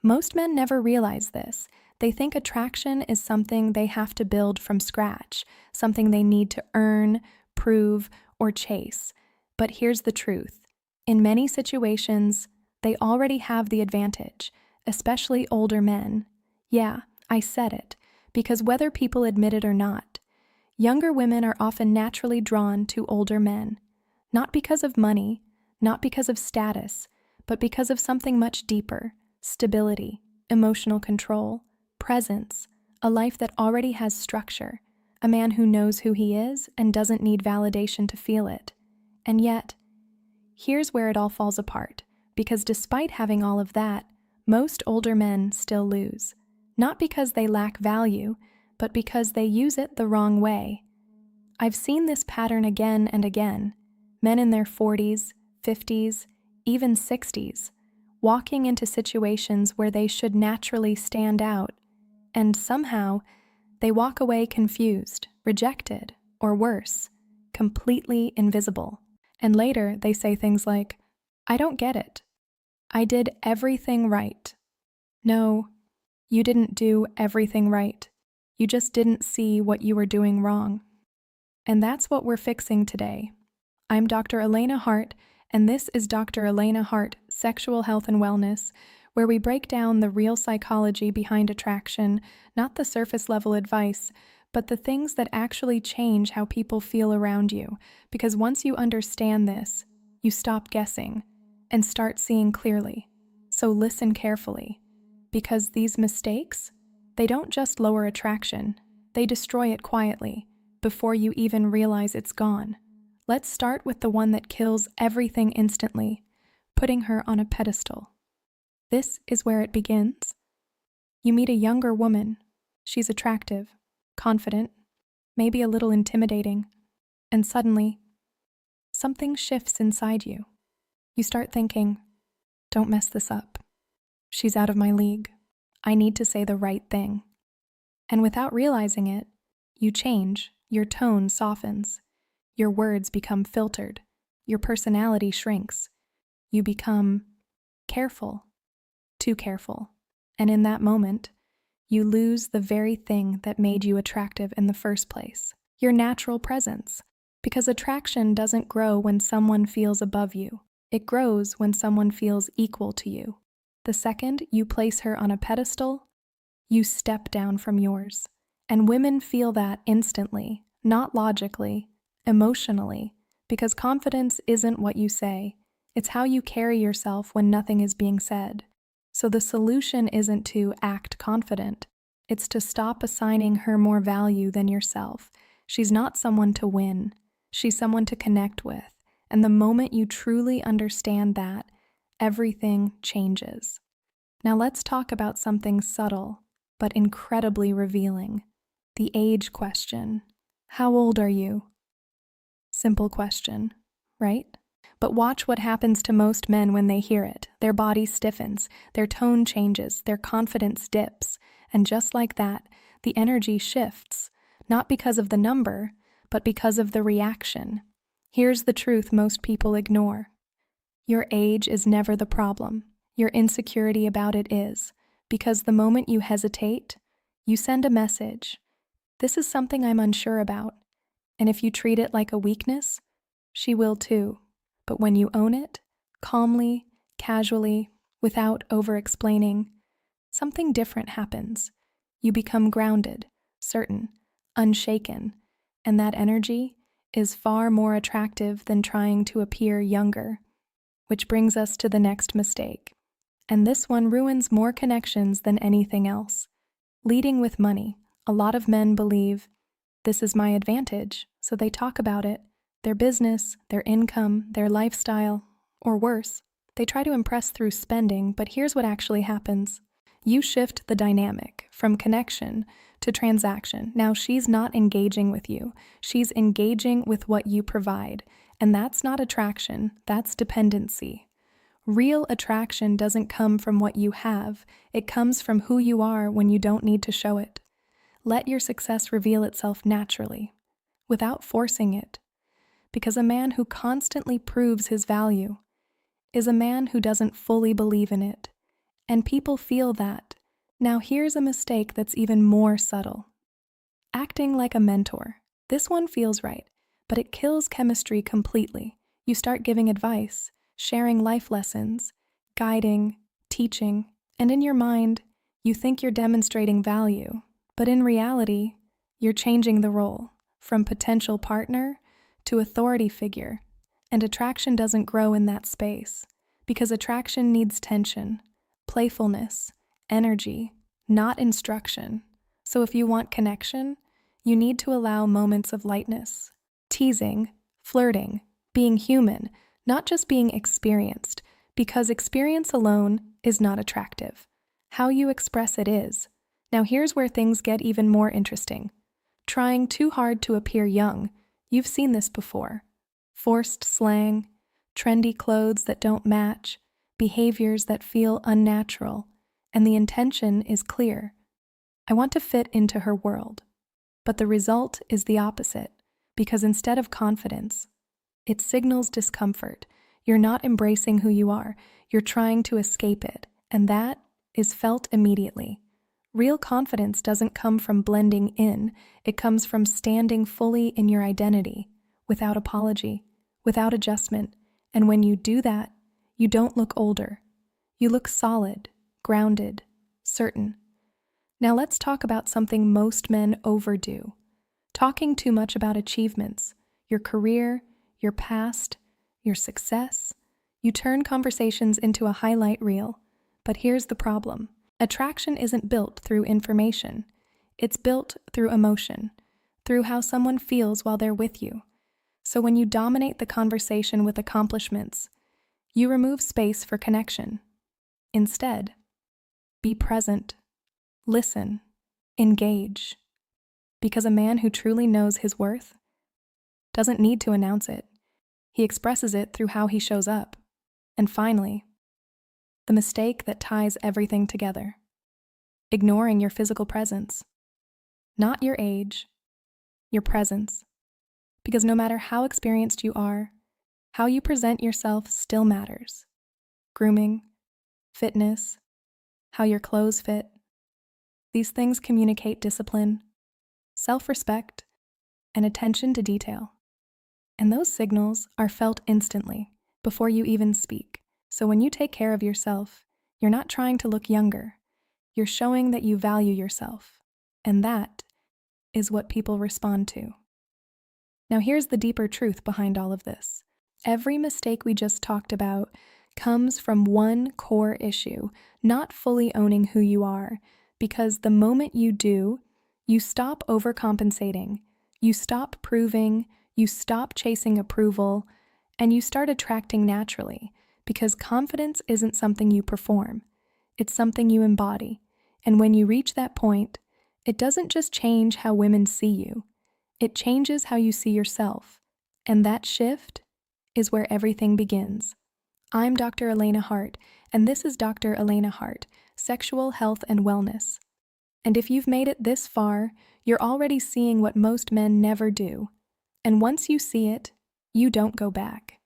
Most men never realize this. They think attraction is something they have to build from scratch, something they need to earn, prove, or chase. But here's the truth. In many situations, they already have the advantage, especially older men. Yeah, I said it, because whether people admit it or not, younger women are often naturally drawn to older men. Not because of money, not because of status, but because of something much deeper: stability, emotional control, presence, a life that already has structure, a man who knows who he is and doesn't need validation to feel it. And yet, here's where it all falls apart, because despite having all of that, most older men still lose. Not because they lack value, but because they use it the wrong way. I've seen this pattern again and again. Men in their 40s, 50s, even 60s, walking into situations where they should naturally stand out, and somehow they walk away confused, rejected, or worse, completely invisible. And later they say things like, "I don't get it. I did everything right." No, you didn't do everything right. You just didn't see what you were doing wrong. And that's what we're fixing today. I'm Dr. Elena Hart, and this is Dr. Elena Hart, Sexual Health and Wellness, where we break down the real psychology behind attraction, not the surface-level advice, but the things that actually change how people feel around you. Because once you understand this, you stop guessing and start seeing clearly. So listen carefully, because these mistakes, they don't just lower attraction, they destroy it quietly, before you even realize it's gone. Let's start with the one that kills everything instantly, putting her on a pedestal. This is where it begins. You meet a younger woman. She's attractive, confident, maybe a little intimidating, and suddenly, something shifts inside you. You start thinking, "Don't mess this up. She's out of my league. I need to say the right thing." And without realizing it, you change, your tone softens, your words become filtered, your personality shrinks. You become careful, too careful. And in that moment, you lose the very thing that made you attractive in the first place, your natural presence. Because attraction doesn't grow when someone feels above you. It grows when someone feels equal to you. The second you place her on a pedestal, you step down from yours. And women feel that instantly, not logically, emotionally, because confidence isn't what you say. It's how you carry yourself when nothing is being said. So the solution isn't to act confident. It's to stop assigning her more value than yourself. She's not someone to win. She's someone to connect with. And the moment you truly understand that, everything changes. Now let's talk about something subtle, but incredibly revealing. The age question. How old are you? Simple question, right? But watch what happens to most men when they hear it. Their body stiffens, their tone changes, their confidence dips, and just like that, the energy shifts, not because of the number, but because of the reaction. Here's the truth most people ignore. Your age is never the problem. Your insecurity about it is, because the moment you hesitate, you send a message. This is something I'm unsure about. And if you treat it like a weakness, she will too. But when you own it, calmly, casually, without over-explaining, something different happens. You become grounded, certain, unshaken, and that energy is far more attractive than trying to appear younger. Which brings us to the next mistake. And this one ruins more connections than anything else. Leading with money. A lot of men believe, this is my advantage, so they talk about it, their business, their income, their lifestyle, or worse, they try to impress through spending, but here's what actually happens. You shift the dynamic from connection to transaction. Now she's not engaging with you, she's engaging with what you provide, and that's not attraction, that's dependency. Real attraction doesn't come from what you have, it comes from who you are when you don't need to show it. Let your success reveal itself naturally, without forcing it. Because a man who constantly proves his value is a man who doesn't fully believe in it. And people feel that. Now here's a mistake that's even more subtle. Acting like a mentor. This one feels right, but it kills chemistry completely. You start giving advice, sharing life lessons, guiding, teaching, and in your mind, you think you're demonstrating value, but in reality, you're changing the role from potential partner to authority figure. And attraction doesn't grow in that space because attraction needs tension, playfulness, energy, not instruction. So if you want connection, you need to allow moments of lightness, teasing, flirting, being human, not just being experienced, because experience alone is not attractive. How you express it is. Now here's where things get even more interesting. Trying too hard to appear young. You've seen this before. Forced slang, trendy clothes that don't match, behaviors that feel unnatural, and the intention is clear. I want to fit into her world. But the result is the opposite, because instead of confidence, it signals discomfort. You're not embracing who you are, you're trying to escape it, and that is felt immediately. Real confidence doesn't come from blending in, it comes from standing fully in your identity, without apology, without adjustment, and when you do that, you don't look older. You look solid, grounded, certain. Now let's talk about something most men overdo. Talking too much about achievements, your career, your past, your success. You turn conversations into a highlight reel. But here's the problem. Attraction isn't built through information. It's built through emotion, through how someone feels while they're with you. So when you dominate the conversation with accomplishments, you remove space for connection. Instead, be present. Listen, engage, because a man who truly knows his worth doesn't need to announce it. He expresses it through how he shows up. And finally, the mistake that ties everything together. Ignoring your physical presence. Not your age, your presence. Because no matter how experienced you are, how you present yourself still matters. Grooming, fitness, how your clothes fit. These things communicate discipline, self-respect, and attention to detail. And those signals are felt instantly, before you even speak. So when you take care of yourself, you're not trying to look younger. You're showing that you value yourself. And that is what people respond to. Now here's the deeper truth behind all of this. Every mistake we just talked about comes from one core issue, not fully owning who you are. Because the moment you do, you stop overcompensating, you stop proving, you stop chasing approval, and you start attracting naturally, because confidence isn't something you perform, it's something you embody. And when you reach that point, it doesn't just change how women see you, it changes how you see yourself. And that shift is where everything begins. I'm Dr. Elena Hart, and this is Dr. Elena Hart, Sexual Health and Wellness. And if you've made it this far, you're already seeing what most men never do. And once you see it, you don't go back.